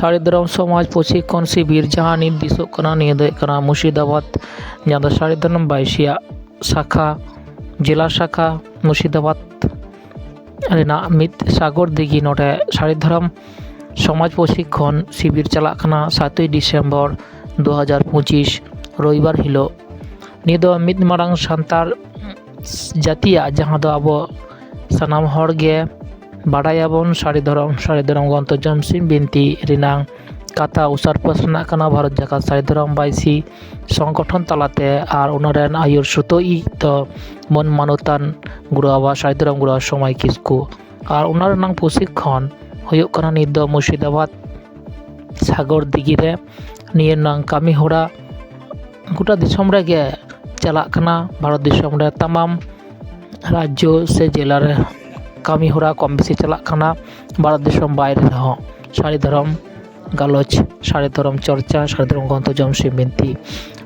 साड़ीदाराम समाज प्रशिक्षण शिविर जहाँ नीत दिसोग कना निया दो कना मुर्शिदाबाद जहाँ दो साड़ीदाराम बाईसिया शाखा जिला शाखा मुर्शिदाबाद रेना मित सागर दिघी नोडे साड़ीदाराम समाज प्रशिक्षण शिविर चला कना 7 डिसेम्बर 2025 रविवार हिलो निया दो मित मारांग सान्तार जातिया जहाँ दो आबो सानाम हर गे बाडायाबन साड़ीदाराम गंतो जमसिम बिनती रिनांग कथा उसार पासना कना भारत जाकात साड़ीदाराम बाईसी संगठन तलाते आर उनारेन आयुर सुतोई तो मन मानोतान गुरु आबा साड़ीदाराम गुरु समय किसकु आर उनार नांग प्रशिक्षण हुयुग कना नित दो मुर्शिदाबाद सागर दिघी रे निये नांग कामी होड़ा गोटा दिसोम रे गे चला कना भारत दिसोम रे तमाम राज्य से जिला रे कामी होरा कम बेसि चला कना भारत दिसोम बाहरे रहो साड़ीदाराम गालोच साड़ीदाराम चर्चा साड़ीदाराम गंतो जमसिम बिनती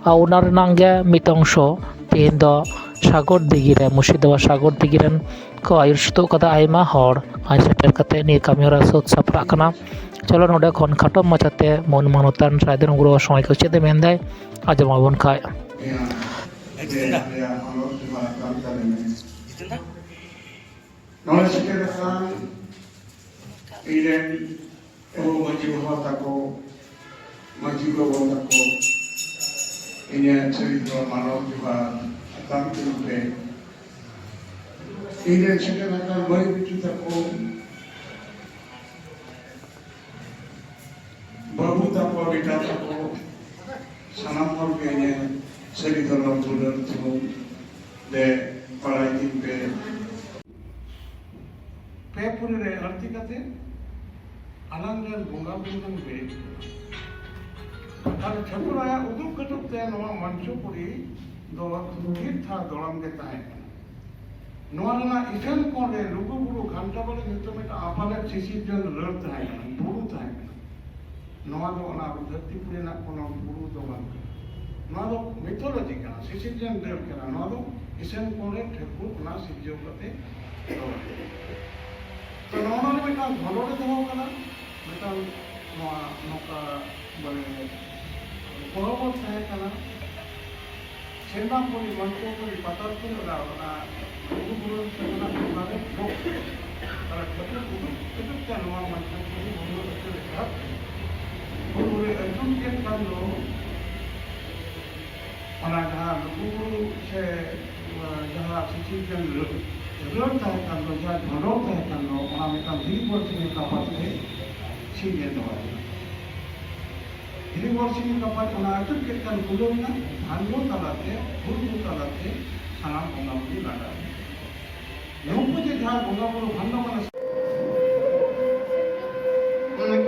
आ उनार नांगे मित अंश तेहेन दो सागर दिघी रे मुर्शिदाबाद सागर दिघी रेन को आयुर सुतो कदा आयमा हर आय सेटर कते नि कामी होरा सत सापड़ा कना चलो नोडे खन खाटो माचाते मन मानोतान साड़ीदाराम गुरु समय को चेदे मेनदाय आजमाबन खाय नॉलेज के रसान इरेन एवं मजी होता को मजी को होता को इन्हें चरित्र मानव जुहा तब के रूपे इन्हें चरित्र रसान वही बिचुता को बाबू तक और बेटा तक को सनाम और के इन्हें चरित्र रसान तो दे पढ़ाई दिन पे पेपुरे आरती करते अनंगन बुंगा बुंगन बेट तार छपुराया उदुक कटुकते नवा मंचुपुरी दो ठीक था दौड़म के ताहे नवा ना इथन कोने लुगु बुरु घंटा बले नितमेट आपाले सिसी जन रर ताहे बुरु ताहे नवा दो ना धरती पुरे ना कोनो बुरु दो मान नवा दो मिथोलॉजी का सिसी जन रर करा नवा दो इसन कोने ठेकु ना सिजो कते तो नॉर्मल में काम भलोड़े दो कना मतलब नौका बने परबत है कना सेना कोई मंचो कोई पता तो ना गुरु से ना बारे लोग पर तो क्या नवा मंचो कोई गुरु से देखा गुरु अर्जुन के कान लो अना जहाँ गुरु से जहाँ सिचुएशन रन ताहे कान लो जा धनो ताहे कान लो ओना में काम दी वर्षिनी कपात है छीने दो दी वर्षिनी कपात ओना अटक के कान गुलो ना भांगो तलाते गुरु तलाते सानाम बोंगा बुरी लागा नुपु जे जहाँ बोंगा बुरु भांगो माने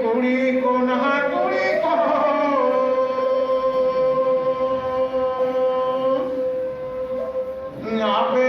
कुड़ी को नहा कुड़ी को आपे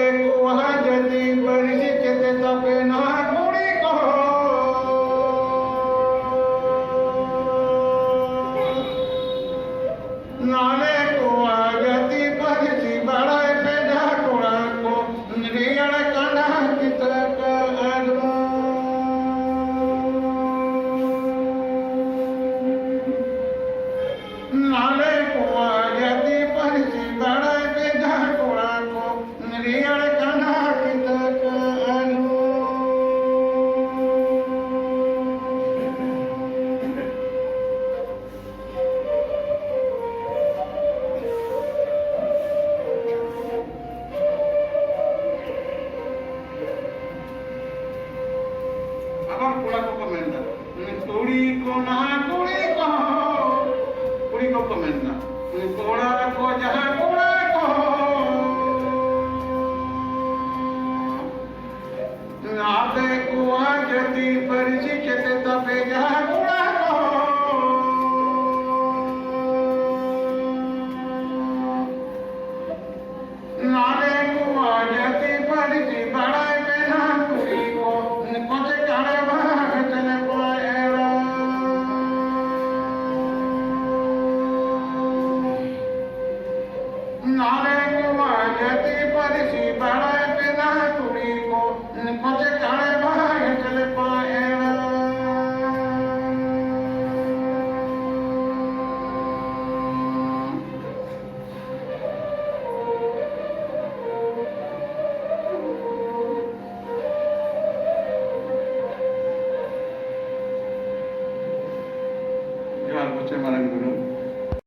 Turi ko na